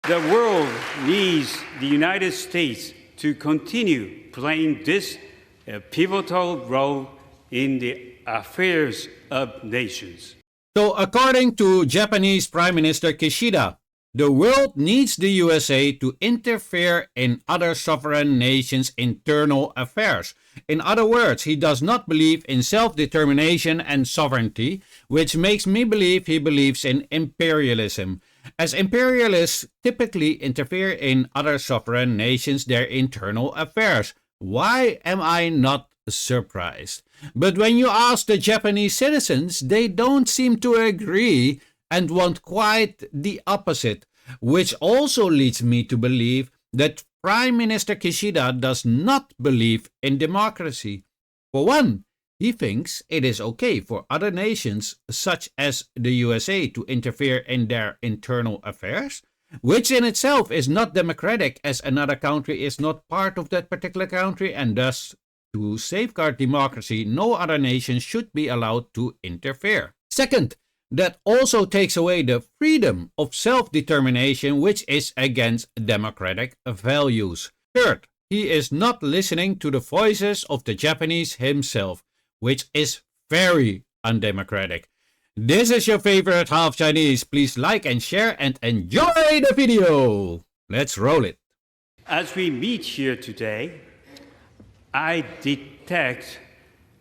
The world needs the United States to continue playing this pivotal role in the affairs of nations. So according to Japanese Prime Minister Kishida, the world needs the USA to interfere in other sovereign nations' internal affairs. In other words, he does not believe in self-determination and sovereignty, which makes me believe he believes in imperialism. As imperialists typically interfere in other sovereign nations' their internal affairs. Why am I not surprised? But when you ask the Japanese citizens, they don't seem to agree and want quite the opposite, which also leads me to believe that Prime Minister Kishida does not believe in democracy. For one, he thinks it is okay for other nations, such as the USA, to interfere in their internal affairs, which in itself is not democratic, as another country is not part of that particular country, and thus, to safeguard democracy, no other nation should be allowed to interfere. Second, that also takes away the freedom of self-determination, which is against democratic values. Third, he is not listening to the voices of the Japanese himself, which is very undemocratic. This is your favorite half Chinese. Please like and share and enjoy the video. Let's roll it. As we meet here today, I detect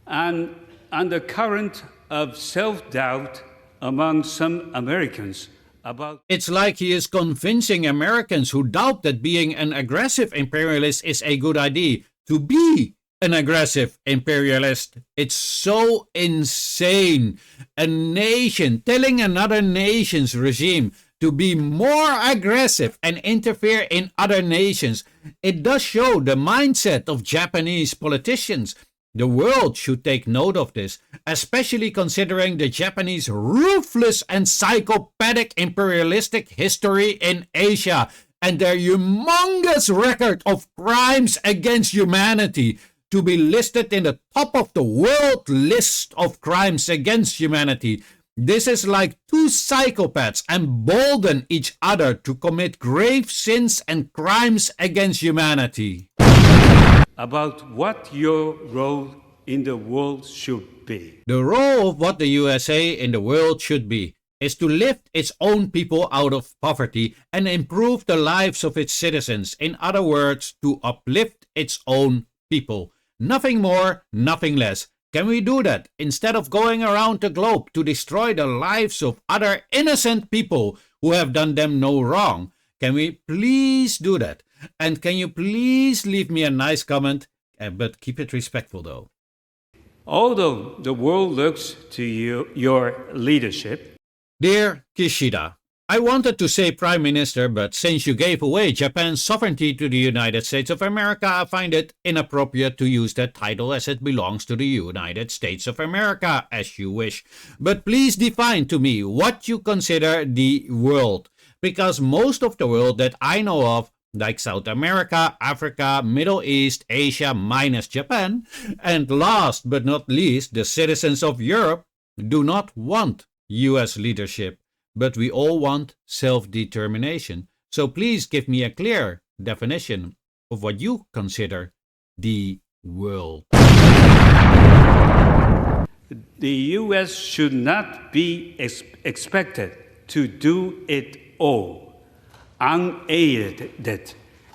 an undercurrent of self-doubt among some Americans about... It's like he is convincing Americans who doubt that being an aggressive imperialist is a good idea to be an aggressive imperialist. It's so insane. A nation telling another nation's regime to be more aggressive and interfere in other nations. It does show the mindset of Japanese politicians. The world should take note of this, especially considering the Japanese ruthless and psychopathic imperialistic history in Asia and their humongous record of crimes against humanity. To be listed in the top of the world list of crimes against humanity. This is like two psychopaths embolden each other to commit grave sins and crimes against humanity. About what your role in the world should be. The role of what the USA in the world should be is to lift its own people out of poverty and improve the lives of its citizens. In other words, to uplift its own people. Nothing more, nothing less. Can we do that instead of going around the globe to destroy the lives of other innocent people who have done them no wrong? Can we please do that? And can you please leave me a nice comment, but keep it respectful though. Although the world looks to your leadership. Dear Kishida, I wanted to say Prime Minister, but since you gave away Japan's sovereignty to the United States of America, I find it inappropriate to use that title as it belongs to the United States of America, as you wish. But please define to me what you consider the world, because most of the world that I know of, like South America, Africa, Middle East, Asia minus Japan, and last but not least, the citizens of Europe, do not want US leadership. But we all want self-determination. So please give me a clear definition of what you consider the world. The U.S. should not be expected to do it all, unaided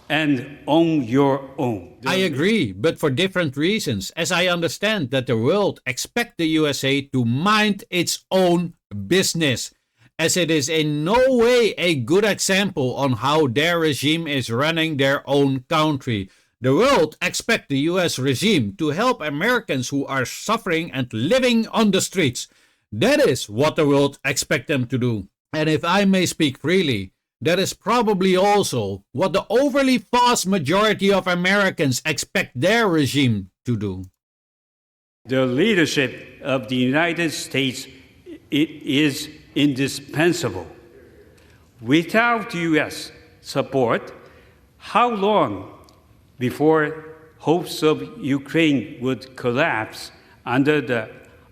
and on your own. I agree, but for different reasons, as I understand that the world expects the USA to mind its own business, as it is in no way a good example on how their regime is running their own country. The world expects the US regime to help Americans who are suffering and living on the streets. That is what the world expects them to do. And if I may speak freely, that is probably also what the overly vast majority of Americans expect their regime to do. The leadership of the United States is indispensable. Without U.S. support, how long before hopes of Ukraine would collapse under the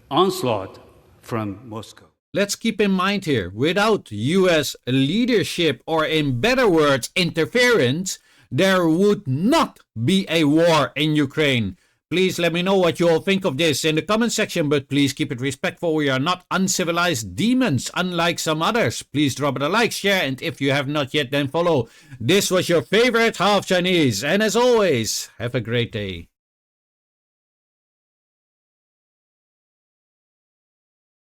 onslaught from Moscow? Let's keep in mind here, without US leadership, or in better words, interference, there would not be a war in Ukraine. Please let me know what you all think of this in the comment section, but please keep it respectful. We are not uncivilized demons, unlike some others. Please drop it a like, share, and if you have not yet, then follow. This was your favorite half Chinese, and as always, have a great day.